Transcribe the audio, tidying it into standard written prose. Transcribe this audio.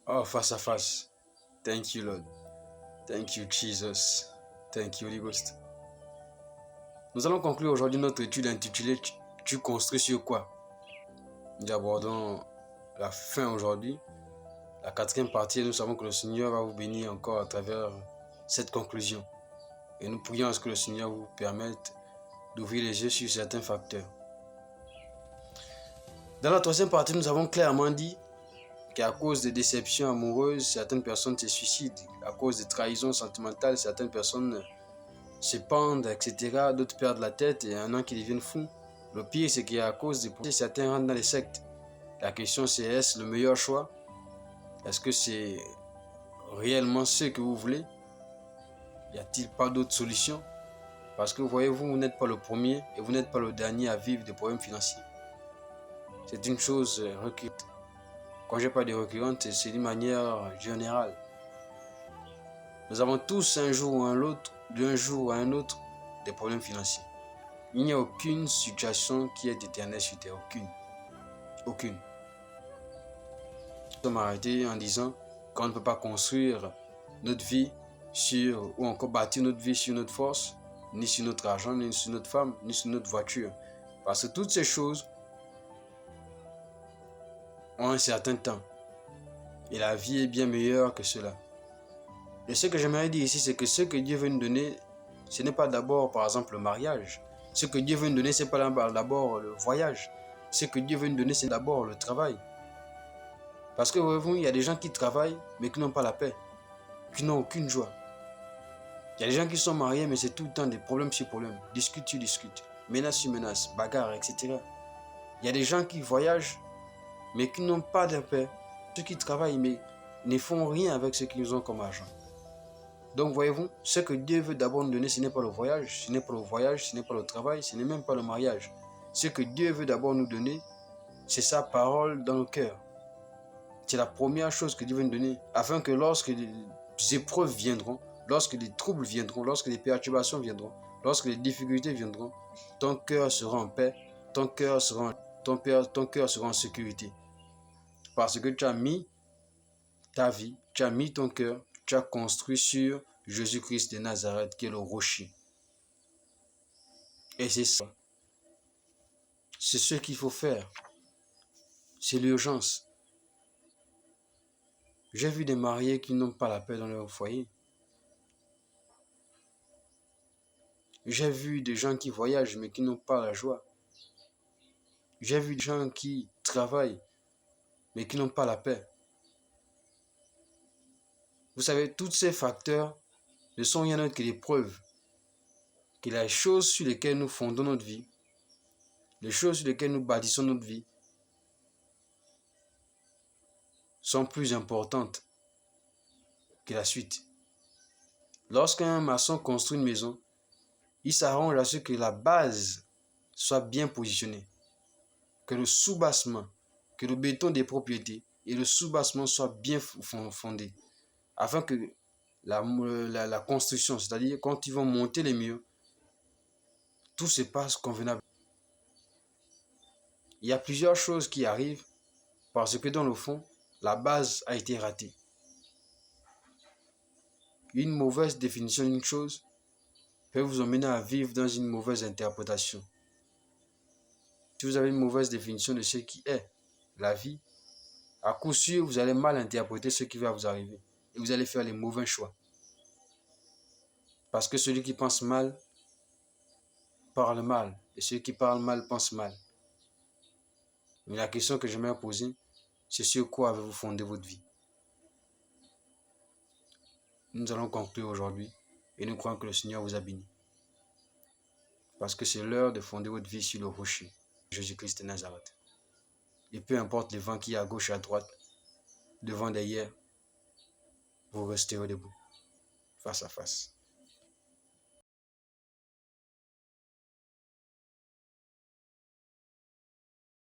Oh, face à face. Thank you, Lord. Thank you, Jesus. Thank you, Holy Ghost. Nous allons conclure aujourd'hui notre étude intitulée Tu construis sur quoi? Nous abordons la fin aujourd'hui, la quatrième partie, et nous savons que le Seigneur va vous bénir encore à travers cette conclusion. Et nous prions à ce que le Seigneur vous permette d'ouvrir les yeux sur certains facteurs. Dans la troisième partie, nous avons clairement dit qu'à cause des déceptions amoureuses, certaines personnes se suicident. À cause des trahisons sentimentales, certaines personnes se pendent, etc. D'autres perdent la tête et un an qui deviennent fous. Le pire, c'est qu'à cause des procès, certains rentrent dans les sectes. La question, c'est est-ce le meilleur choix? Est-ce que c'est réellement ce que vous voulez? Y a-t-il pas d'autre solution? Parce que voyez-vous, vous n'êtes pas le premier et vous n'êtes pas le dernier à vivre des problèmes financiers. C'est une chose récurrente. Quand je parle de récurrente, c'est d'une manière générale. Nous avons tous un jour ou un autre, d'un jour à un autre, des problèmes financiers. Il n'y a aucune situation qui est éternelle sur terre. Aucune. Nous sommes arrêtés en disant qu'on ne peut pas construire notre vie sur, ou encore bâtir notre vie sur notre force, ni sur notre argent, ni sur notre femme, ni sur notre voiture. Parce que toutes ces choses ont un certain temps. Et la vie est bien meilleure que cela. Et ce que j'aimerais dire ici, c'est que ce que Dieu veut nous donner, ce n'est pas d'abord, par exemple, le mariage. Ce que Dieu veut nous donner, ce n'est pas d'abord le voyage. Ce que Dieu veut nous donner, c'est d'abord le travail. Parce que, voyez-vous, il y a des gens qui travaillent, mais qui n'ont pas la paix, qui n'ont aucune joie. Il y a des gens qui sont mariés, mais c'est tout le temps des problèmes sur problèmes. Discute sur discute, menace sur menace, bagarre, etc. Il y a des gens qui voyagent, mais qui n'ont pas de paix. Ceux qui travaillent, mais ne font rien avec ce qu'ils ont comme argent. Donc voyez-vous, ce que Dieu veut d'abord nous donner, ce n'est pas le voyage, ce n'est pas le travail, ce n'est même pas le mariage. Ce que Dieu veut d'abord nous donner, c'est sa parole dans le cœur. C'est la première chose que Dieu veut nous donner, afin que lorsque les épreuves viendront, lorsque les troubles viendront, lorsque les perturbations viendront, lorsque les difficultés viendront, ton cœur sera en paix, ton cœur sera en sécurité. Parce que tu as mis ta vie, tu as mis ton cœur, tu as construit sur Jésus-Christ de Nazareth qui est le rocher. Et c'est ça. C'est ce qu'il faut faire. C'est l'urgence. J'ai vu des mariés qui n'ont pas la paix dans leur foyer. J'ai vu des gens qui voyagent mais qui n'ont pas la joie. J'ai vu des gens qui travaillent mais qui n'ont pas la paix. Vous savez, tous ces facteurs ne sont rien d'autre que des preuves que les choses sur lesquelles nous fondons notre vie, les choses sur lesquelles nous bâtissons notre vie, sont plus importantes que la suite. Lorsqu'un maçon construit une maison, il s'arrange à ce que la base soit bien positionnée, que le soubassement, que le béton des propriétés et le soubassement soient bien fondés, afin que la construction, c'est-à-dire quand ils vont monter les murs, tout se passe convenablement. Il y a plusieurs choses qui arrivent parce que dans le fond, la base a été ratée. Une mauvaise définition d'une chose peut vous emmener à vivre dans une mauvaise interprétation. Si vous avez une mauvaise définition de ce qui est la vie, à coup sûr, vous allez mal interpréter ce qui va vous arriver et vous allez faire les mauvais choix. Parce que celui qui pense mal parle mal et celui qui parle mal pense mal. Mais la question que j'aimerais poser, c'est sur quoi avez-vous fondé votre vie? Nous allons conclure aujourd'hui et nous croyons que le Seigneur vous a béni. Parce que c'est l'heure de fonder votre vie sur le rocher, Jésus-Christ de Nazareth. Et peu importe les vents qu'il y a à gauche et à droite, devant, derrière, vous resterez debout, face à face.